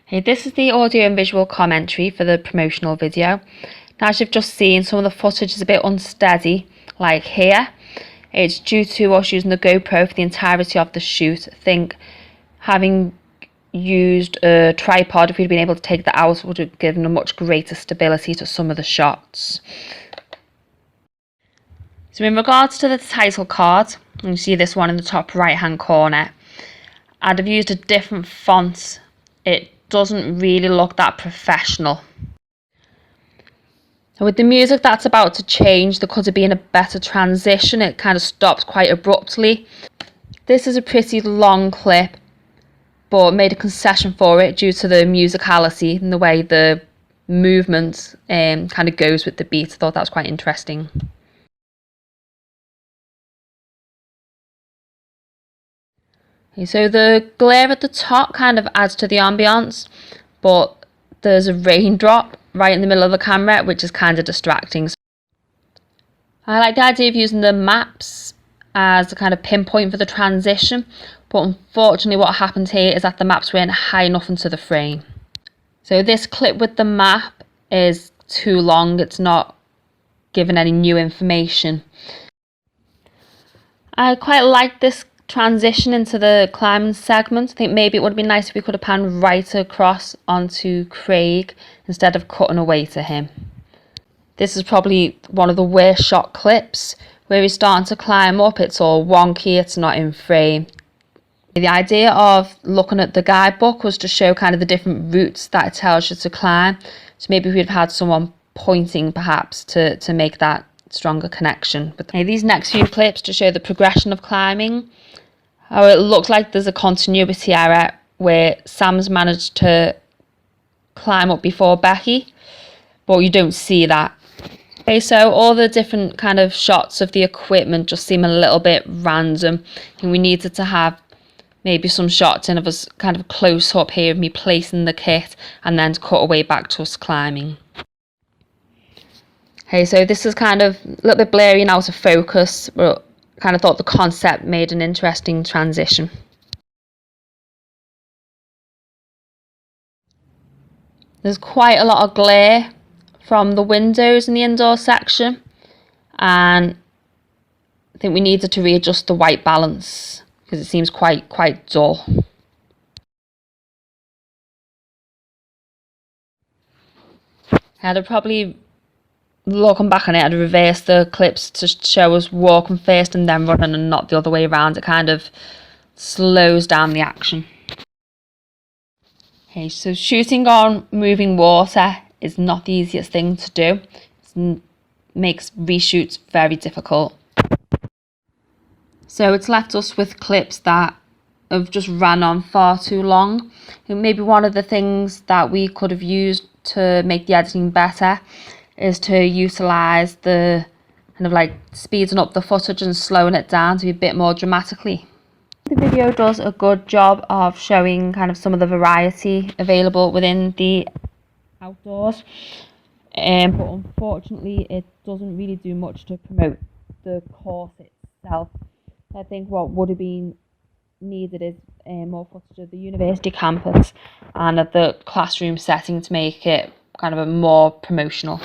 Hey, this is the audio and visual commentary for the promotional video. Now, as you've just seen, some of the footage is a bit unsteady, like here. It's due to us using the GoPro for the entirety of the shoot. I think having used a tripod, if we'd been able to take that out, would have given a much greater stability to some of the shots. So in regards to the title card, you see this one in the top right hand corner, I'd have used a different font. It doesn't really look that professional. With the music that's about to change, there could have been a better transition. It kind of stops quite abruptly. This is a pretty long clip, but made a concession for it due to the musicality and the way the movement kind of goes with the beat. I thought that was quite interesting. Okay, so the glare at the top kind of adds to the ambience, but there's a raindrop right in the middle of the camera, which is kind of distracting. I like the idea of using the maps as a kind of pinpoint for the transition, but unfortunately what happened here is that the maps weren't high enough into the frame. So this clip with the map is too long, it's not giving any new information. I quite like this transition into the climbing segment. I think maybe it would have been nice if we could have panned right across onto Craig instead of cutting away to him. This is probably one of the worst shot clips where he's starting to climb up. It's all wonky, it's not in frame. The idea of looking at the guidebook was to show kind of the different routes that it tells you to climb. So maybe we'd have had someone pointing perhaps to make that stronger connection. But these next few clips to show the progression of climbing. How it looks like there's a continuity error where Sam's managed to climb up before Becky, but you don't see that. Okay, so all the different kind of shots of the equipment just seem a little bit random, and we needed to have maybe some shots in of us kind of close up here of me placing the kit and then cut away back to us climbing. Okay, so this is kind of a little bit blurry and out of focus, but I kind of thought the concept made an interesting transition. There's quite a lot of glare from the windows in the indoor section, and I think we needed to readjust the white balance because it seems quite dull. I'd have probably, looking back on it, I'd reverse the clips to show us walking first and then running and not the other way around. It kind of slows down the action. Okay, so shooting on moving water is not the easiest thing to do. It makes reshoots very difficult. So it's left us with clips that have just ran on far too long. And maybe one of the things that we could have used to make the editing better is to utilise the kind of like speeding up the footage and slowing it down to be a bit more dramatically. The video does a good job of showing kind of some of the variety available within the outdoors, but unfortunately it doesn't really do much to promote the course itself. I think what would have been needed is more footage of the university campus and of the classroom setting to make it kind of a more promotional.